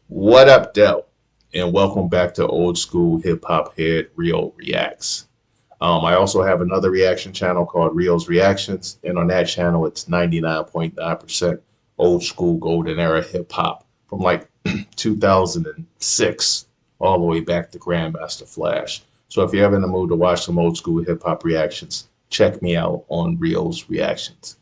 What up, Del? And welcome back to Old School Hip Hop Head Rio Reacts. I also have another reaction channel called Rio's Reactions, and on that channel, it's 99.9% old school golden era hip hop from like 2006 all the way back to Grandmaster Flash. So if you're ever in the mood to watch some old school hip hop reactions, check me out on Rio's Reactions.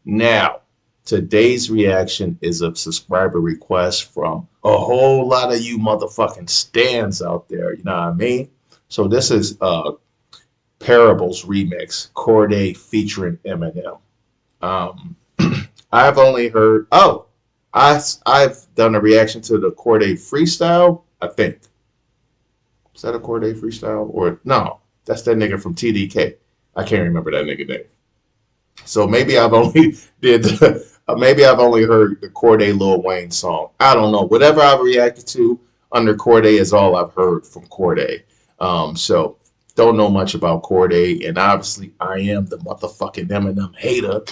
Now, today's reaction is a subscriber request from a whole lot of you motherfucking stands out there. You know what I mean? So this is Parables remix, Cordae featuring Eminem. Um, I've only heard. Oh, I've done a reaction to the Cordae freestyle. I think is that a Cordae freestyle or no? That's that nigga from TDK. I can't remember that nigga name. So maybe I've only did maybe I've only heard the Cordae Lil Wayne song. I don't know. Whatever I've reacted to under Cordae is all I've heard from Cordae. So don't know much about Cordae, and obviously I am the motherfucking Eminem hater.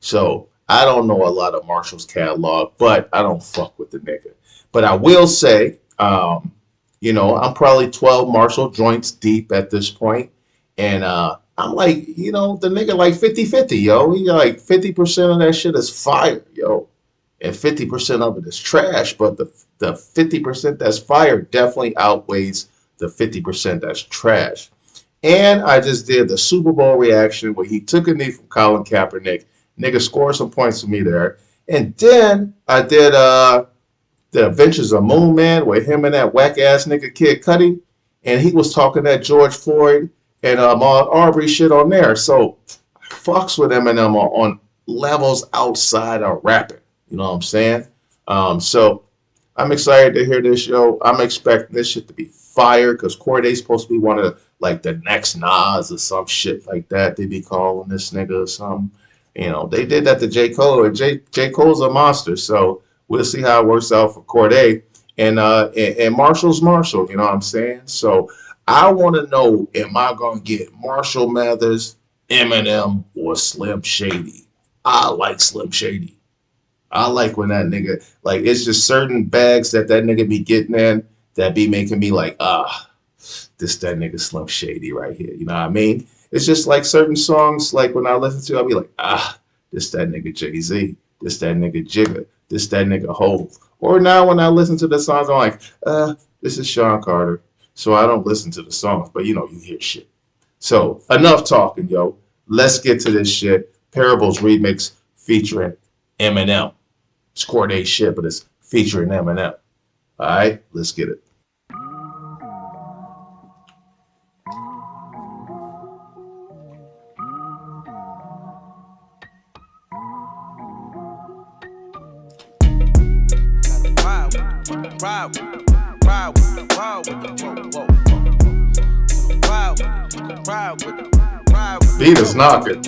So I don't know a lot of Marshall's catalog, but I don't fuck with the nigga. But I will say, I'm probably 12 Marshall joints deep at this point, and I'm like, the nigga like 50-50, yo. He like 50% of that shit is fire, yo. And 50% of it is trash, but the 50% that's fire definitely outweighs the 50% that's trash. And I just did the Super Bowl reaction where he took a knee from Colin Kaepernick. Nigga scored some points for me there. And then I did the Adventures of Moon Man with him and that whack ass nigga Kid Cudi. And he was talking that George Floyd and Ahmaud Arbery shit on there. So I fucks with Eminem on levels outside of rapping. You know what I'm saying? So I'm excited to hear this, yo. I'm expecting this shit to be fire because Cordae's supposed to be one of like the next Nas or some shit like that. They be calling this nigga or something. They did that to J. Cole, and J. Cole's a monster. So we'll see how it works out for Cordae. And Marshall's Marshall, you know what I'm saying? So I want to know, am I going to get Marshall Mathers, Eminem, or Slim Shady? I like Slim Shady. I like when that nigga, like, it's just certain bags that nigga be getting in that be making me like, this that nigga Slim Shady right here. You know what I mean? It's just like certain songs, like when I listen to, I'll be like, this that nigga Jay-Z, this that nigga Jigga, this that nigga Hove. Or now when I listen to the songs, I'm like, this is Sean Carter. So I don't listen to the songs, but you hear shit. So enough talking, yo. Let's get to this shit. Parables remix featuring Eminem. It's Cordae shit, but it's featuring Eminem. All right, let's get it. Beat is knocking.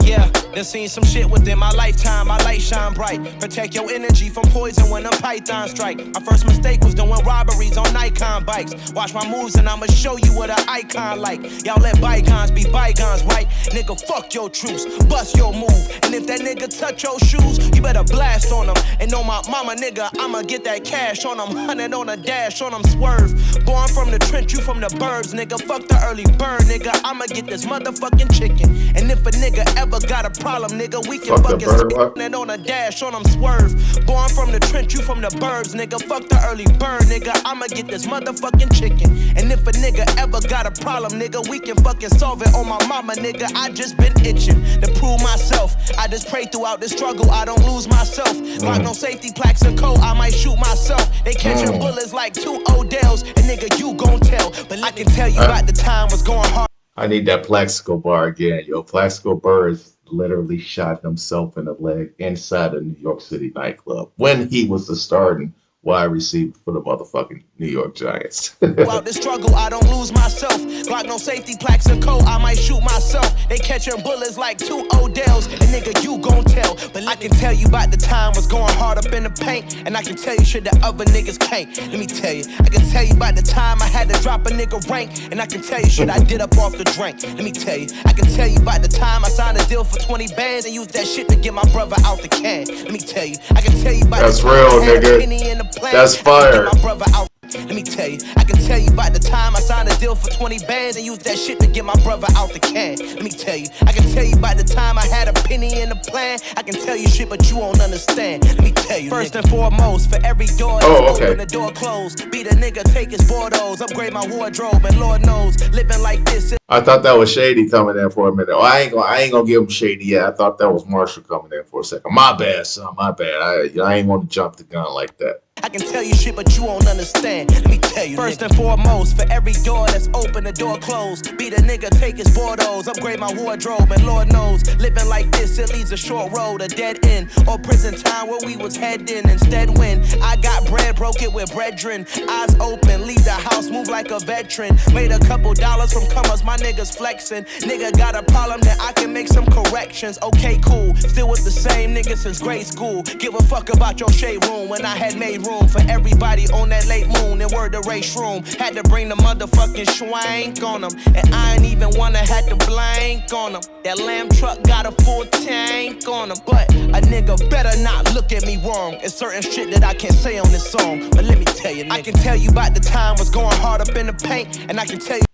Yeah, done seen some shit within my lifetime. My light shine bright. Protect your energy from poison when them pythons strike. My first mistake was doing robberies on Nikon bikes. Watch my moves and I'ma show you what an icon like. Y'all let bygones be bygones, right? Nigga, fuck your truce, bust your move. And if that nigga touch your shoes, you better blast on him. And on my mama, nigga, I'ma get that cash on him. 100 on a dash, on him swerve. Born from the trench, you from the burbs, nigga. Fuck the early bird, nigga. I'ma get this motherfucking chicken. And if a nigga ever got a problem, nigga, we can fucking spit it on a dash, on him swerve. Born from the trench, you from the burbs, nigga. Fuck the early bird, nigga. I'ma get this motherfucking chicken. And if a nigga ever got a problem, nigga, we can fucking solve it on my mama, nigga. I just been itching to prove myself. I just pray throughout the struggle, I don't lose myself. Like no safety plaques and code, I might shoot myself. They catching bullets like 2 Odells, and nigga, you gon' tell. But I can tell you about the time was going hard. I need that Plaxico bar again, yo. Plaxico Burress literally shot himself in the leg inside a New York City nightclub when he was the starting wide receiver for the motherfucking New York Giants. Out the struggle, I don't lose myself. Glock no safety plaques and coat, I might shoot myself. They catching bullets like 2 Odells. And nigga, you gon' tell. But I can tell you about the time was going hard up in the paint. And I can tell you shit that other niggas can't. Let me tell you, I can tell you about the time I had to drop a nigga rank. And I can tell you shit I did up off the drink. Let me tell you, I can tell you about the time I signed a deal for 20 bands and used that shit to get my brother out the can. Let me tell you, I can tell you about That's the time real, I had nigga. a penny in the plan. That's fire. To get my brother out. Let me tell you, I can tell you about the time I signed a deal for 20 bands and used that shit to get my brother out the can. Let me tell you, I can tell you about the time I had a penny in the plan. I can tell you shit, but you won't understand. Let me tell you, first and foremost, for every door that's open, the door closed. Be the nigga, take his Bordeaux, upgrade my wardrobe, and Lord knows, living like this. I thought that was Shady coming in for a minute. Oh, I ain't gonna give him Shady yet. I thought that was Marshall coming in for a second. My bad, son. My bad. I ain't gonna jump the gun like that. I can tell you shit, but you won't understand. Let me tell you, first and foremost, for every door that's open, the door closed. Be the nigga, take his Bordeaux, upgrade my wardrobe, and Lord knows, living like this, it leads a short road, a dead end, or prison time where we was heading. Instead, when I got bread, broke it with brethren. Eyes open, leave the house, move like a veteran. Made a couple dollars from comers, my niggas flexing. Nigga got a problem, then I can make some corrections. Okay, cool, still with the same nigga since grade school. Give a fuck about your shade room when I had made room for everybody on that late moon and word the race room. Had to bring the motherfucking schwank on them, and I ain't even wanna had to blank on them. That lamb truck got a full tank on them, but a nigga better not look at me wrong. It's certain shit that I can't say on this song, but let me tell you, nigga, I can tell you about the time was going hard up in the paint, and I can tell you.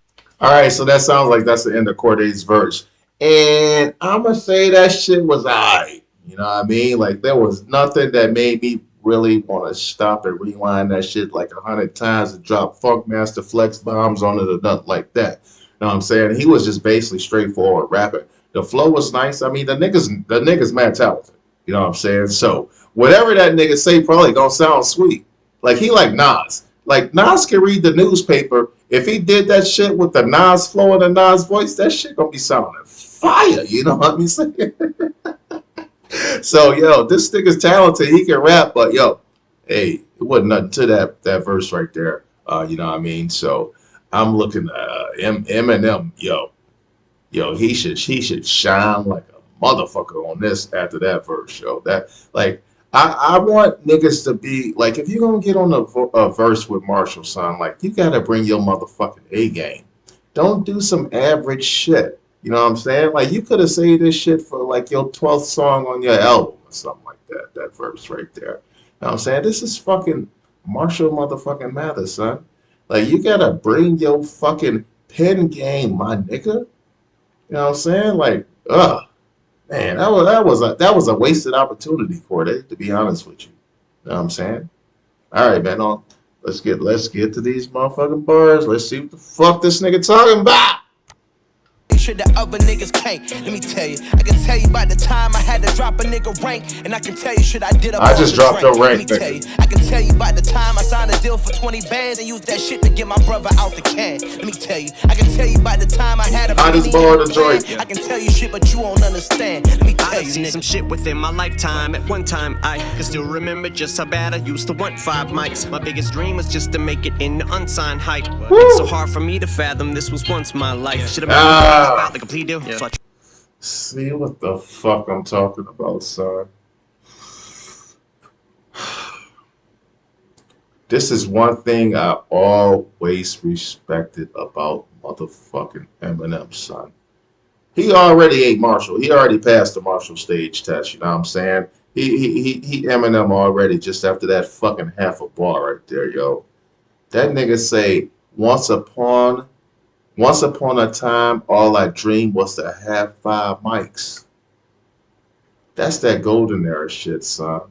All right, so that sounds like that's the end of Cordae's verse, and I'ma say that shit was alright. You know what I mean? Like there was nothing that made me really want to stop and rewind that shit like 100 times and drop Funkmaster Flex bombs on it or nothing like that. You know what I'm saying? He was just basically straightforward rapping. The flow was nice. I mean, the nigga's mad talented. You know what I'm saying? So whatever that nigga say probably gonna sound sweet. Like he like Nas. Like Nas can read the newspaper. If he did that shit with the Nas flow and the Nas voice, that shit gonna be sounding fire. You know what I'm saying? So, yo, this nigga's talented. He can rap, but, yo, hey, it wasn't nothing to that verse right there. You know what I mean? So, I'm looking at Eminem, yo, he should shine like a motherfucker on this after that verse, yo. That, like, I want niggas to be, like, if you're going to get on a verse with Marshall, son, like, you got to bring your motherfucking A game. Don't do some average shit. You know what I'm saying? Like, you could have saved this shit for, like, your 12th song on your album or something like that verse right there. You know what I'm saying? This is fucking Marshall motherfucking Mathers, son. Like, you gotta bring your fucking pen game, my nigga. You know what I'm saying? Like, man, that was a wasted opportunity, Cordae, to be honest with you. You know what I'm saying? All right, man, let's get to these motherfucking bars. Let's see what the fuck this nigga talking about. Shit that other niggas can't. Let me tell you, I can tell you about the time I had to drop a nigga rank, and I can tell you shit I did up. I just dropped your rank. Let me tell you, I can tell you about the time I signed a deal for 20 bands and used that shit to get my brother out the can. Let me tell you, I can tell you about the time I had a hottest bar to joint. I can tell you shit, but you won't understand. Let me tell you, seen some shit within my lifetime. At one time, I can still remember just how bad I used to want 5 mics. My biggest dream was just to make it in the unsigned hype. It's so hard for me to fathom this was once my life. Should have been about the complete deal. Yeah. See what the fuck I'm talking about, son. This is one thing I always respected about motherfucking Eminem, son. He already ate Marshall. He already passed the Marshall stage test, you know what I'm saying? He Eminem already just after that fucking half a bar right there, yo. That nigga say, once upon a time, all I dreamed was to have 5 mics. That's that golden era shit, son.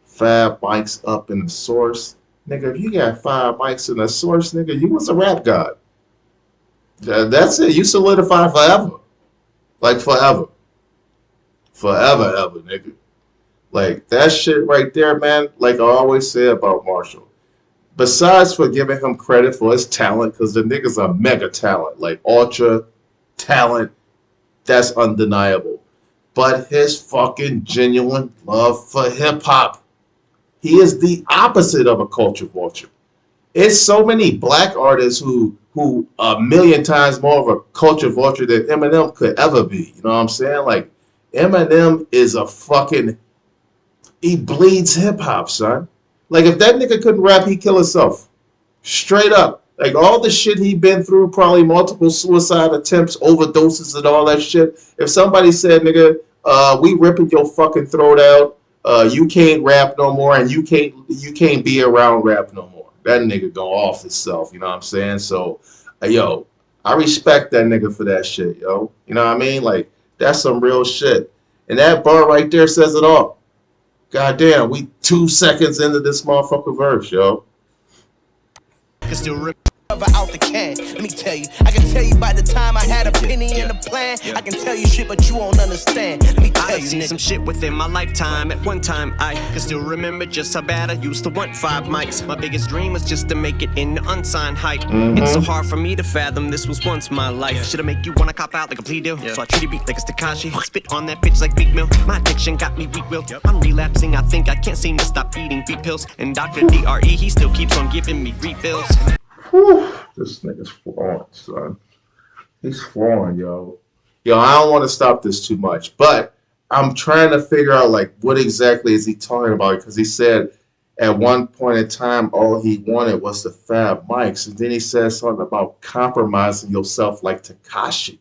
5 mics up in the source. Nigga, if you got 5 mics in the source, nigga, you was a rap god. That's it. You solidify forever. Like forever. Forever, ever, nigga. Like, that shit right there, man, like I always say about Marshall. Besides for giving him credit for his talent, because the nigga's a mega talent, like ultra talent, that's undeniable. But his fucking genuine love for hip hop. He is the opposite of a culture vulture. It's so many black artists who a million times more of a culture vulture than Eminem could ever be. You know what I'm saying? Like Eminem is a fucking he bleeds hip hop, son. Like if that nigga couldn't rap, he'd kill himself. Straight up. Like all the shit he been through, probably multiple suicide attempts, overdoses, and all that shit. If somebody said, nigga, we ripping your fucking throat out, you can't rap no more, and you can't be around rap no more. That nigga go off himself, you know what I'm saying? So, yo, I respect that nigga for that shit, yo. You know what I mean? Like, that's some real shit. And that bar right there says it all. Goddamn, we 2 seconds into this motherfucker verse, yo. Out the can. Let me tell you, I can tell you by the time I had a penny in the plan. I can tell you shit, but you won't understand. Let me tell you, seen some shit within my lifetime. At one time, I can still remember just how bad I used to want 5 mics. My biggest dream was just to make it in the unsigned hype. It's so hard for me to fathom this was once my life. Should I make you wanna cop out like a plea deal? So I treat it beat like it's Takashi. Spit on that bitch like Big Mill. My addiction got me weak willed. I'm relapsing, I think I can't seem to stop eating beat pills. And Dr. DRE, he still keeps on giving me refills. Whew, this nigga's flowing, son. He's flowing, yo. Yo, I don't want to stop this too much, but I'm trying to figure out, like, what exactly is he talking about? Because he said at one point in time, all he wanted was the fab mics. And then he said something about compromising yourself like Takashi.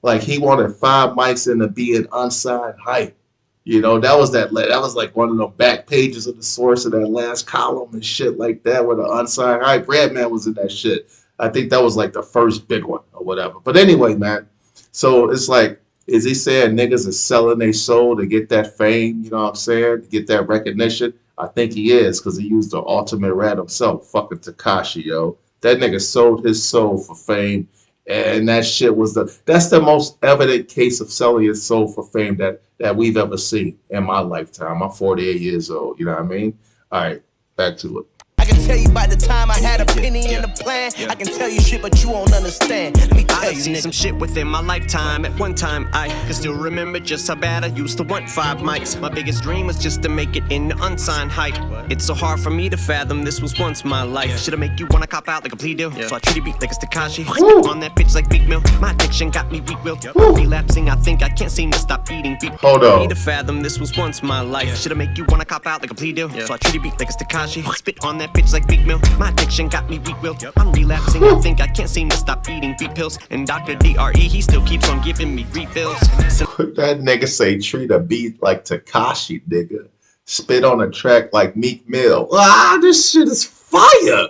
Like, he wanted 5 mics and to be an unsigned hype. You know, that was like one of the back pages of the source of that last column and shit like that where the unsigned hype. Redman was in that shit. I think that was like the first big one or whatever. But anyway, man, so it's like, is he saying niggas is selling their soul to get that fame, you know what I'm saying, to get that recognition? I think he is, because he used the ultimate rat himself, fucking Takashi, yo. That nigga sold his soul for fame. And that shit was that's the most evident case of selling his soul for fame that we've ever seen in my lifetime. I'm 48 years old, you know what I mean? All right, back to it. I can tell you by the time I had a penny in the plan. I can tell you shit, but you won't understand. Let me tell you, seen some shit within my lifetime. At one time, I can still remember just how bad I used to want 5 mics. My biggest dream was just to make it in the unsigned hype. It's so hard for me to fathom this was once my life. Should I make you wanna cop out like a plea deal? So I treat it beat like it's Takashi. Spit on that bitch like Big Mill. My addiction got me weak willed. I'm relapsing, I think I can't seem to stop eating beat. Hold on. Me to fathom this was once my life. Should I make you wanna cop out like a plea deal? So I treat it beat like it's Takashi. Spit on that bitch like Big Mill. My addiction got me weak willed. I'm relapsing, I think I can't seem to stop eating beat pills. And Dr. DRE, he still keeps on giving me refills. That nigga say treat a beat like Takashi, nigga. Spit on a track like Meek Mill. Ah, this shit is fire.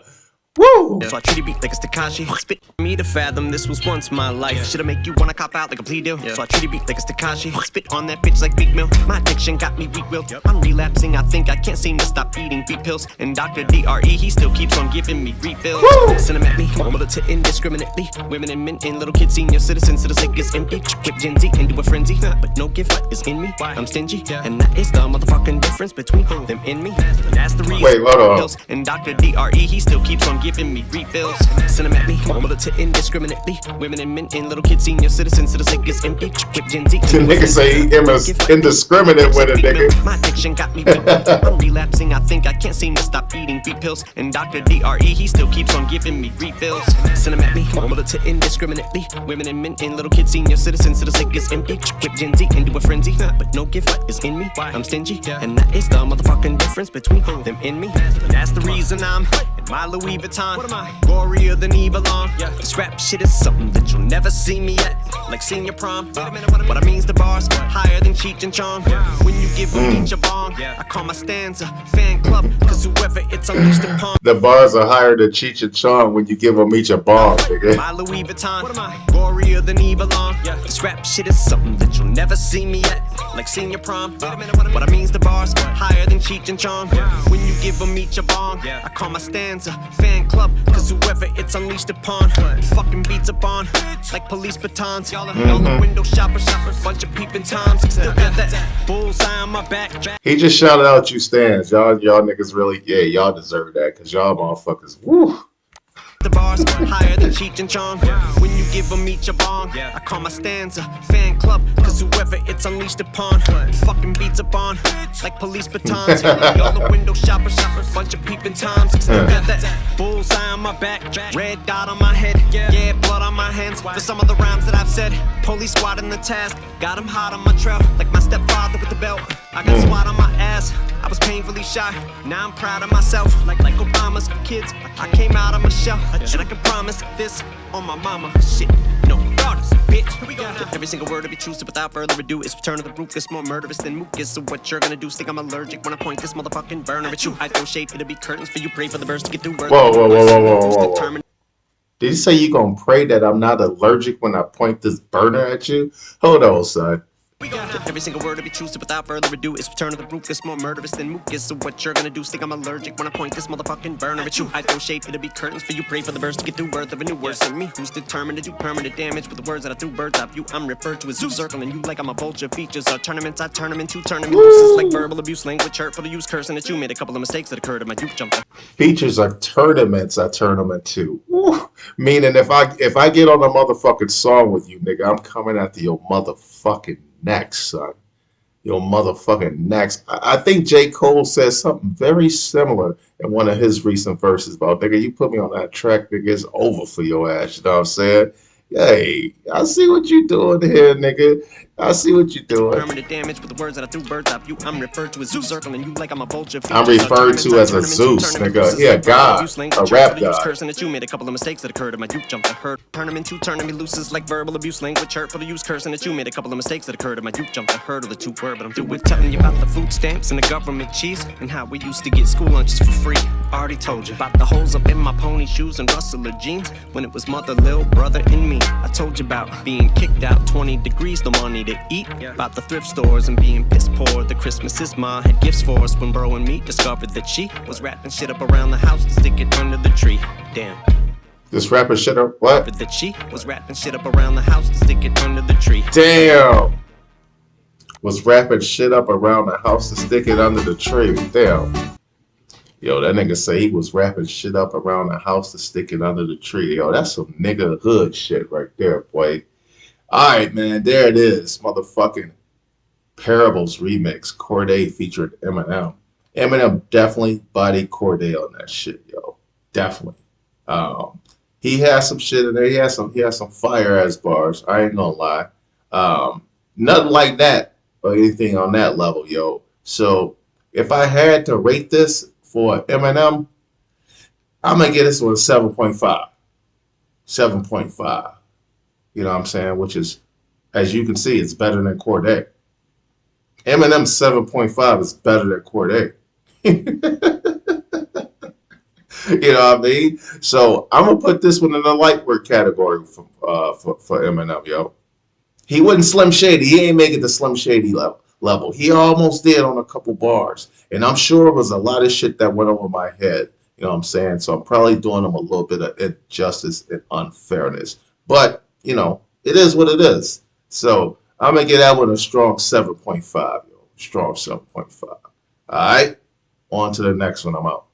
Woo! So I treat it beat like it's Takashi. Spit me to fathom this was once my life. Should I make you wanna cop out like a plea deal? So I treat it beat like it's Takashi. Spit on that bitch like Big Mill. My addiction got me weak willed. I'm relapsing, I think I can't seem to stop eating beat pills. And Dr. DRE, he still keeps on giving me refills. Send them at me, mobile to indiscriminately. Women and men and little kids, senior citizens, so the sick is empty. Whip Gen Z into a frenzy, but no gift is in me. I'm stingy, and that is the motherfucking difference between them and me. That's the reason. Wait, hold on. And Dr. DRE, he still keeps on giving me refills. Send them at me, mobile to indiscriminately. Women and men and little kids, senior citizens, so the sick is empty. Whip Gen Z. The nigga say he indiscriminate with it, nigga. My addiction got me weak. I'm relapsing, I think I can't seem to stop eating beat pills. And Dr. DRE, he still keeps on giving me refills. Send them at me, mobile to indiscriminately. Women and men and little kids, senior citizens, so the sick is empty. Whip Gen Z into a frenzy, but no gift is in me. I'm stingy, and that is the motherfucking difference between them and me. That's the reason I'm in my Louis Vuitton. What am I? Gorier than Evelon. This rap shit is something that you'll never see me at. Like senior prom. What I mean's the bars higher than Cheech and Chong. When you give them each a bong, I call my stanza fan club. Cause whoever it's unleashed upon. The bars are higher than Cheech and Chong when you give them each a bomb, nigga. My Louis Vuitton. What am I? Gorier than Evelon. This rap shit is something that you'll never see me at. Like senior prom. What I mean's the bars higher than Cheech and Chong. When you give them each a bong, I call my stanza fan club. Cause whoever it's unleashed upon fucking beats upon like police batons. Y'all are window shoppers, bunch of peeping toms. Still got that bullseye on my back. He just shouted out you stands. Y'all niggas really, yeah, y'all deserve that. Cause y'all motherfuckers, woo. The bars higher than Cheech and Chong. When you give them each a bong, I call my stanza fan club, cause whoever it's unleashed upon fucking beats upon like police batons. Y'all the window shoppers, bunch of peeping toms. Still got that bullseye on my back, red dot on my head, yeah, blood on my hands. For some of the rhymes that I've said, police squad in the task, got him hot on my trail, like my stepfather with the belt. I got SWAT on my ass, I was painfully shy, now I'm proud of myself, like Obama's kids. I came out of my shell, and I can promise this on my mama. Shit, no daughters, bitch. Here we go. Every single word of it true, so without further ado, it's return of the roof. It's more murderous than mucus. So what you're gonna do? Think I'm allergic when I point this motherfucking burner at you. I throw shade, it'll be curtains for you. Pray for the birds to get through. Whoa. Did you say you gonna pray that I'm not allergic when I point this burner at you? Hold on, son. Every single word of it true, so without further ado, it's return of the roof. It's more murderous than mucus. So what you're gonna do? Think I'm allergic when I point this motherfucking burner at you. I throw shade, it'll be curtains for you. Pray for the birds to get through. Birth of a new worse than me, who's determined to do permanent damage with the words that I threw birds off you. I'm referred to as zoo circling you like I'm a vulture. Features are tournaments, I turn them into tournament losers. Like verbal abuse, language hurtful to use, cursing at you. Made a couple of mistakes that occurred in my youth jumped. Features are tournaments, I turn them into. Woo. Meaning if I get on a motherfucking song with you, nigga, I'm coming after your motherfucking neck, son. Your motherfucking necks. I think J. Cole said something very similar in one of his recent verses about, nigga, you put me on that track, nigga, it's over for your ass. You know what I'm saying? Hey, I see what you doing here, nigga. I see what you doing. Permanent damage with the words that I threw birds off you. I'm referred to as zoo circling you like I'm a vulture. I'm referred to as a Zeus, nigga. Yeah, God, a rap god. Cursing at you, made a couple of mistakes that occurred in my youth jumped to hurt. Turn them into turning me loose like verbal abuse, language hurtful to use, cursing at you, made a couple of mistakes that occurred in my youth jumped to hurt of the two word, but I'm through with telling you about the food stamps and the government cheese and how we used to get school lunches for free. Already told you about the holes up in my pony shoes and rustler jeans when it was mother, little brother, and me. I told you about being kicked out 20 degrees, no money to eat. About the thrift stores and being piss poor. The Christmases ma had gifts for us when bro and me discovered that she was wrapping shit up around the house to stick it under the tree. Damn. This rapper shit up what? That she was wrapping shit up around the house to stick it under the tree. Damn. Was wrapping shit up around the house to stick it under the tree. Damn. Yo, that nigga say he was wrapping shit up around the house to stick it under the tree. Yo, that's some nigga hood shit right there, boy. All right, man, there it is. Motherfucking Parables remix. Cordae featured Eminem. Eminem definitely bodied Cordae on that shit, yo. Definitely. He has some shit in there. He has some fire ass bars. I ain't gonna lie. Nothing like that or anything on that level, yo. So if I had to rate this for Eminem, I'm gonna get this one 7.5. 7.5. You know what I'm saying? Which is, as you can see, it's better than Cordae. Eminem's 7.5 is better than Cordae. You know what I mean? So I'm gonna put this one in the light work category for Eminem, yo. He wasn't Slim Shady. He ain't make it to Slim Shady level. He almost did on a couple bars, and I'm sure it was a lot of shit that went over my head. You know what I'm saying? So I'm probably doing him a little bit of injustice and unfairness, but you know, it is what it is. So I'm gonna get that one a strong 7.5, yo. Strong 7.5. All right, on to the next one. I'm out.